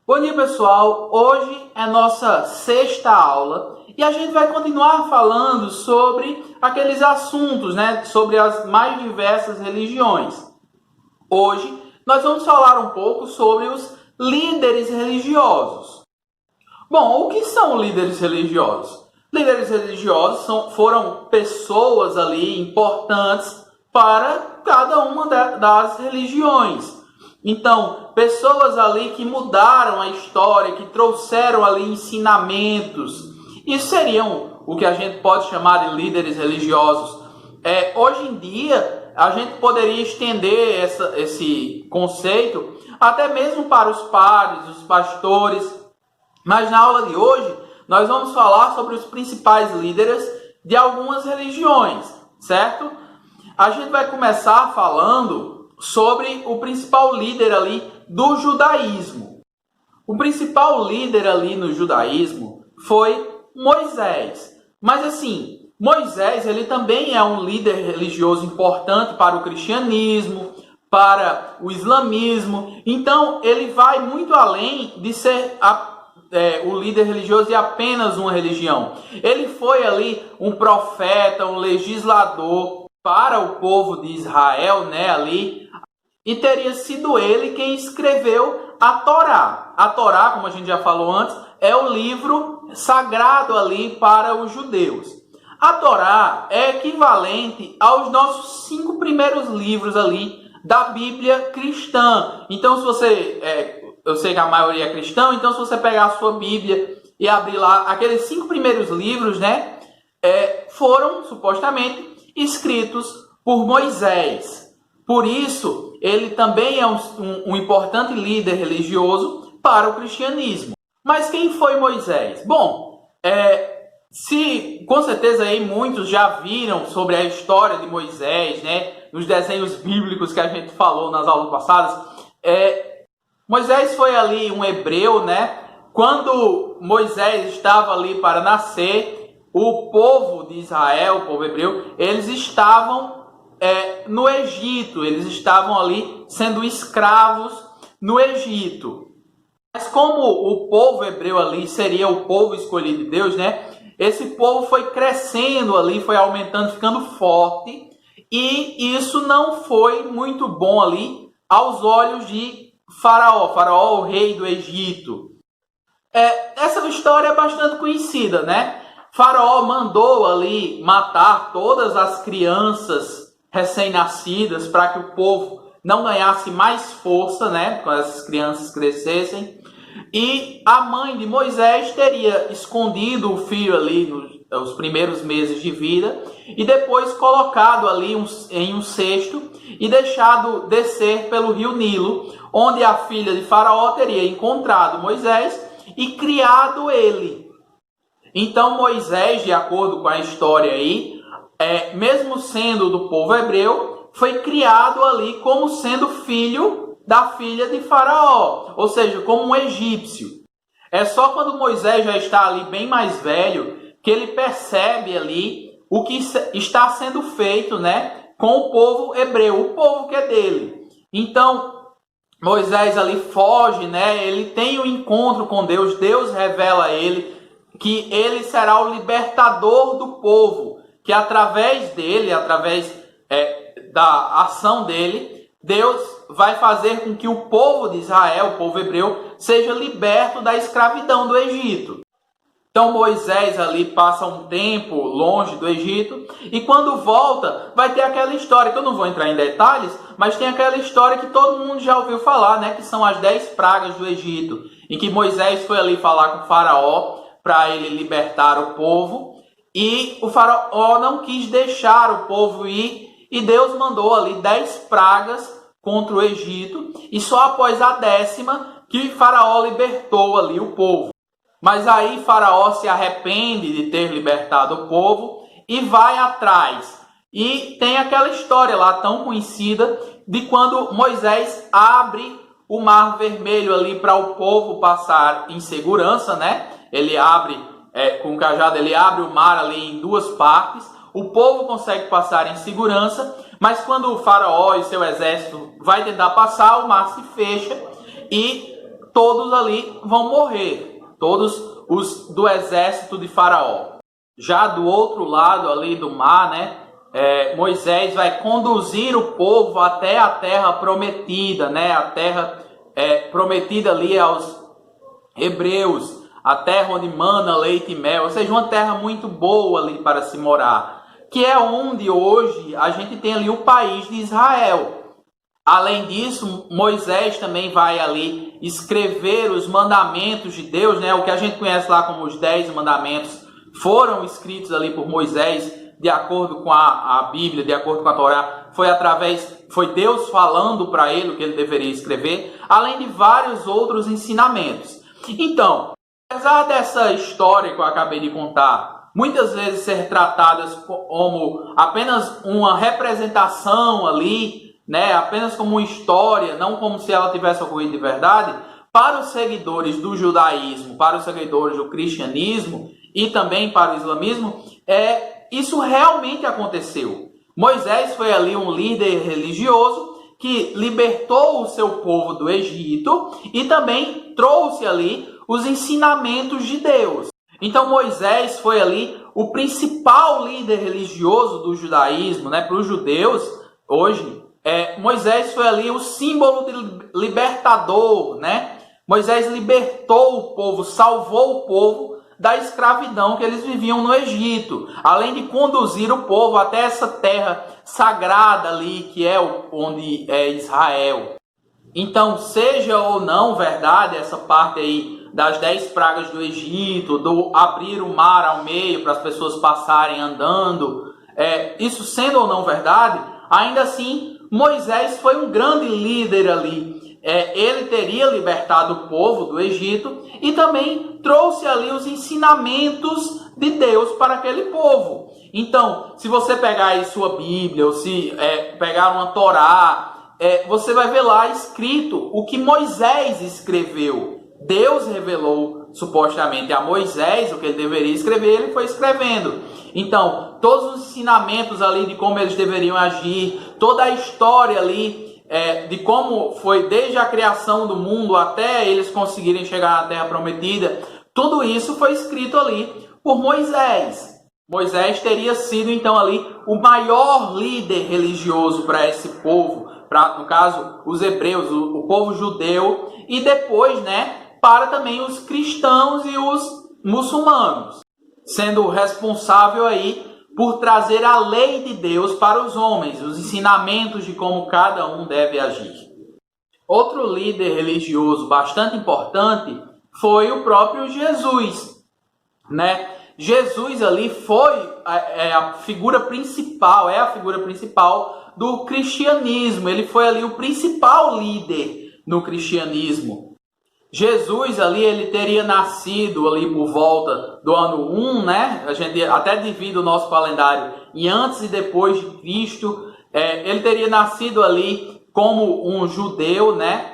Bom dia, pessoal! Hoje é nossa sexta aula e a gente vai continuar falando sobre aqueles assuntos, sobre as mais diversas religiões. Hoje nós vamos falar um pouco sobre os líderes religiosos. Bom, o que são líderes religiosos? Líderes religiosos foram pessoas ali importantes para cada uma das religiões. Então, pessoas ali que mudaram a história, que trouxeram ali ensinamentos. Isso seriam o que a gente pode chamar de líderes religiosos. Hoje em dia, a gente poderia estender esse conceito até mesmo para os padres, os pastores. Mas na aula de hoje, nós vamos falar sobre os principais líderes de algumas religiões, certo? A gente vai começar falando sobre o principal líder ali do judaísmo. O principal líder ali no judaísmo foi Moisés. Mas assim, Moisés ele também é um líder religioso importante para o cristianismo, para o islamismo. Então, ele vai muito além de ser o líder religioso de apenas uma religião. Ele foi ali um profeta, um legislador para o povo de Israel, ali. E teria sido ele quem escreveu a Torá. A Torá, como a gente já falou antes, é o livro sagrado ali para os judeus. A Torá é equivalente aos nossos 5 primeiros livros ali da Bíblia cristã. Então, se você... eu sei que a maioria é cristã, então se você pegar a sua Bíblia e abrir lá, aqueles 5 primeiros livros, foram, supostamente, escritos por Moisés. Por isso, ele também é um importante líder religioso para o cristianismo. Mas quem foi Moisés? Bom, com certeza aí muitos já viram sobre a história de Moisés, nos desenhos bíblicos que a gente falou nas aulas passadas. Moisés foi ali um hebreu, Quando Moisés estava ali para nascer, o povo de Israel, o povo hebreu, eles estavam no Egito, eles estavam ali sendo escravos no Egito. Mas como o povo hebreu ali seria o povo escolhido de Deus, esse povo foi crescendo ali, foi aumentando, ficando forte, e isso não foi muito bom ali aos olhos de Faraó. Faraó, o rei do Egito. Essa história é bastante conhecida, Faraó mandou ali matar todas as crianças recém-nascidas para que o povo não ganhasse mais força, quando essas crianças crescessem. E a mãe de Moisés teria escondido o filho ali nos primeiros meses de vida e depois colocado ali em um cesto e deixado descer pelo rio Nilo, onde a filha de Faraó teria encontrado Moisés e criado ele. Então Moisés, de acordo com a história aí, mesmo sendo do povo hebreu, foi criado ali como sendo filho da filha de Faraó, ou seja, como um egípcio. É só quando Moisés já está ali bem mais velho que ele percebe ali o que está sendo feito, com o povo hebreu, o povo que é dele. Então Moisés ali foge, ele tem um encontro com Deus, Deus revela a ele que ele será o libertador do povo, que através dele, através da ação dele, Deus vai fazer com que o povo de Israel, o povo hebreu, seja liberto da escravidão do Egito. Então Moisés ali passa um tempo longe do Egito e quando volta vai ter aquela história, que eu não vou entrar em detalhes, mas tem aquela história que todo mundo já ouviu falar, que são as 10 pragas do Egito, em que Moisés foi ali falar com o Faraó para ele libertar o povo e o Faraó não quis deixar o povo ir e Deus mandou ali 10 pragas contra o Egito e só após a 10ª que Faraó libertou ali o povo. Mas aí Faraó se arrepende de ter libertado o povo e vai atrás. E tem aquela história lá tão conhecida de quando Moisés abre o Mar Vermelho ali para o povo passar em segurança, Ele abre, com o cajado, ele abre o mar ali em 2 partes. O povo consegue passar em segurança, mas quando o Faraó e seu exército vai tentar passar, o mar se fecha e todos ali vão morrer, todos os do exército de Faraó. Já do outro lado ali do mar, né, Moisés vai conduzir o povo até a terra prometida, né, a terra prometida ali aos hebreus, a terra onde mana leite e mel, ou seja, uma terra muito boa ali para se morar, que é onde hoje a gente tem ali o país de Israel. Além disso, Moisés também vai ali escrever os mandamentos de Deus, né? O que a gente conhece lá como os 10 mandamentos foram escritos ali por Moisés, de acordo com a Bíblia, de acordo com a Torá. Foi Deus falando para ele o que ele deveria escrever, além de vários outros ensinamentos. Então, apesar dessa história que eu acabei de contar, muitas vezes ser tratadas como apenas uma representação ali, né, apenas como uma história, não como se ela tivesse ocorrido de verdade, para os seguidores do judaísmo, para os seguidores do cristianismo e também para o islamismo, isso realmente aconteceu. Moisés foi ali um líder religioso que libertou o seu povo do Egito e também trouxe ali os ensinamentos de Deus. Então Moisés foi ali o principal líder religioso do judaísmo, né, para os judeus hoje. Moisés foi ali o símbolo de libertador, né? Moisés libertou o povo, salvou o povo da escravidão que eles viviam no Egito, além de conduzir o povo até essa terra sagrada ali, que é onde é Israel. Então, seja ou não verdade essa parte aí das 10 pragas do Egito, do abrir o mar ao meio para as pessoas passarem andando, isso sendo ou não verdade, ainda assim, Moisés foi um grande líder ali. Ele teria libertado o povo do Egito e também trouxe ali os ensinamentos de Deus para aquele povo. Então, se você pegar aí sua Bíblia, ou se pegar uma Torá, você vai ver lá escrito o que Moisés escreveu. Deus revelou supostamente a Moisés o que ele deveria escrever, ele foi escrevendo. Então, todos os ensinamentos ali de como eles deveriam agir, toda a história ali de como foi desde a criação do mundo até eles conseguirem chegar na Terra Prometida, tudo isso foi escrito ali por Moisés. Moisés teria sido então ali o maior líder religioso para esse povo, no caso os hebreus, o povo judeu, e depois, né, para também os cristãos e os muçulmanos, sendo responsável aí por trazer a lei de Deus para os homens, os ensinamentos de como cada um deve agir. Outro líder religioso bastante importante foi o próprio Jesus, né? Jesus ali foi a figura principal, é a figura principal do cristianismo. Ele foi ali o principal líder no cristianismo. Jesus ali, ele teria nascido ali por volta do ano 1, né? A gente até divide o nosso calendário em antes e depois de Cristo. Ele teria nascido ali como um judeu, né?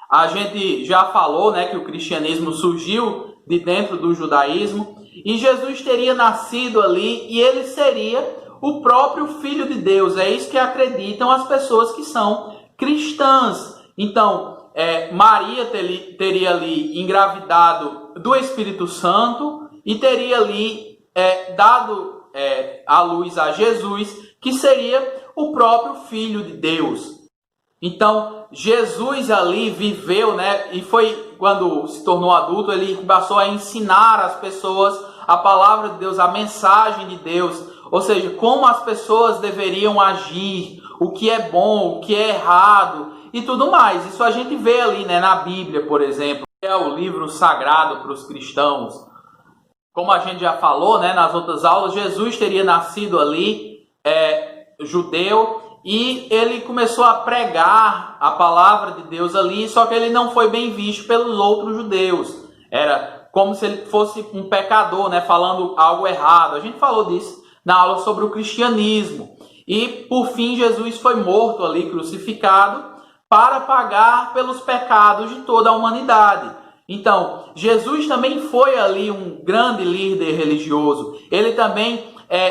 A gente já falou, né, que o cristianismo surgiu de dentro do judaísmo. E Jesus teria nascido ali e ele seria o próprio Filho de Deus. É isso que acreditam as pessoas que são cristãs. Então, Maria teria ali engravidado do Espírito Santo e teria ali dado à luz a Jesus, que seria o próprio Filho de Deus. Então, Jesus ali viveu, né, e foi quando se tornou adulto, ele passou a ensinar às pessoas a palavra de Deus, a mensagem de Deus, ou seja, como as pessoas deveriam agir, o que é bom, o que é errado e tudo mais. Isso a gente vê ali, né, na Bíblia, por exemplo, que é o livro sagrado para os cristãos. Como a gente já falou, né, nas outras aulas, Jesus teria nascido ali, judeu, e ele começou a pregar a palavra de Deus ali, só que ele não foi bem visto pelos outros judeus. Era como se ele fosse um pecador, né, falando algo errado. A gente falou disso na aula sobre o cristianismo. E, por fim, Jesus foi morto ali, crucificado, para pagar pelos pecados de toda a humanidade. Então, Jesus também foi ali um grande líder religioso. Ele também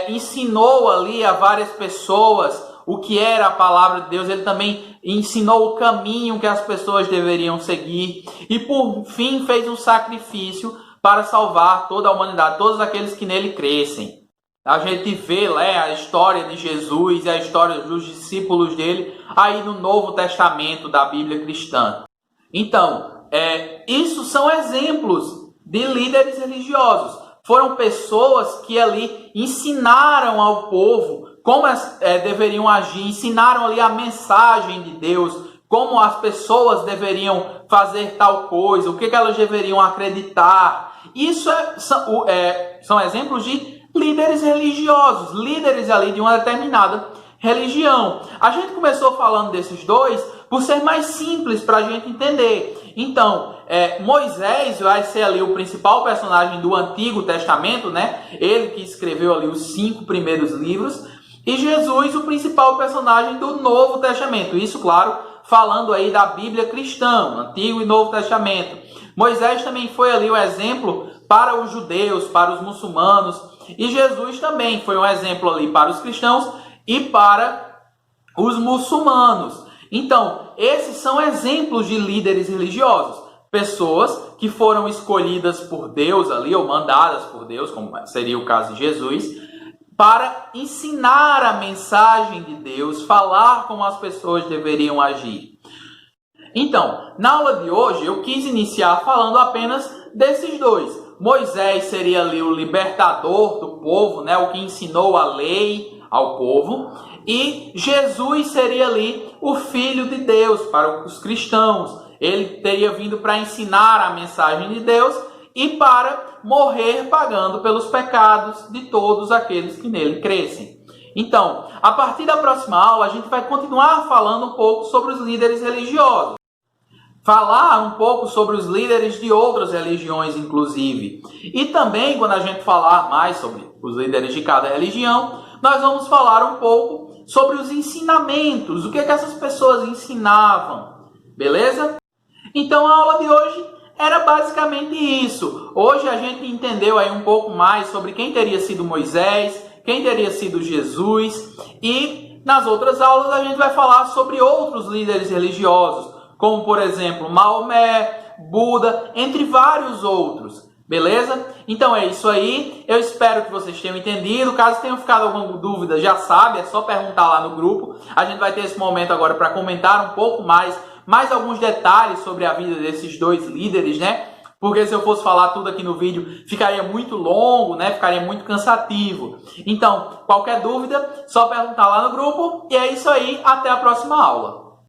ensinou ali a várias pessoas o que era a palavra de Deus, ele também ensinou o caminho que as pessoas deveriam seguir e, por fim, fez um sacrifício para salvar toda a humanidade, todos aqueles que nele crescem. A gente vê a história de Jesus e a história dos discípulos dele aí no Novo Testamento da Bíblia cristã. Então, isso são exemplos de líderes religiosos. Foram pessoas que ali ensinaram ao povo como deveriam agir, ensinaram ali a mensagem de Deus, como as pessoas deveriam fazer tal coisa, o que elas deveriam acreditar. Isso são exemplos de líderes religiosos, líderes ali de uma determinada religião. A gente começou falando desses dois por ser mais simples para a gente entender. Então, Moisés vai ser ali o principal personagem do Antigo Testamento, né? Ele que escreveu ali os 5 primeiros livros. E Jesus, o principal personagem do Novo Testamento. Isso, claro, falando aí da Bíblia cristã, Antigo e Novo Testamento. Moisés também foi ali um exemplo para os judeus, para os muçulmanos. E Jesus também foi um exemplo ali para os cristãos e para os muçulmanos. Então, esses são exemplos de líderes religiosos. Pessoas que foram escolhidas por Deus ali, ou mandadas por Deus, como seria o caso de Jesus, para ensinar a mensagem de Deus, falar como as pessoas deveriam agir. Então, na aula de hoje, eu quis iniciar falando apenas desses dois. Moisés seria ali o libertador do povo, né, o que ensinou a lei ao povo. E Jesus seria ali o Filho de Deus para os cristãos. Ele teria vindo para ensinar a mensagem de Deus e para morrer pagando pelos pecados de todos aqueles que nele crescem. Então, a partir da próxima aula, a gente vai continuar falando um pouco sobre os líderes religiosos. Falar um pouco sobre os líderes de outras religiões, inclusive. E também, quando a gente falar mais sobre os líderes de cada religião, nós vamos falar um pouco sobre os ensinamentos, o que essas pessoas ensinavam, beleza? Então a aula de hoje era basicamente isso. Hoje a gente entendeu aí um pouco mais sobre quem teria sido Moisés, quem teria sido Jesus, e nas outras aulas a gente vai falar sobre outros líderes religiosos, como por exemplo Maomé, Buda, entre vários outros. Beleza? Então é isso aí. Eu espero que vocês tenham entendido. Caso tenham ficado alguma dúvida, já sabe, é só perguntar lá no grupo. A gente vai ter esse momento agora para comentar um pouco mais alguns detalhes sobre a vida desses dois líderes, né? Porque se eu fosse falar tudo aqui no vídeo, ficaria muito longo, né? Ficaria muito cansativo. Então, qualquer dúvida, só perguntar lá no grupo. E é isso aí. Até a próxima aula.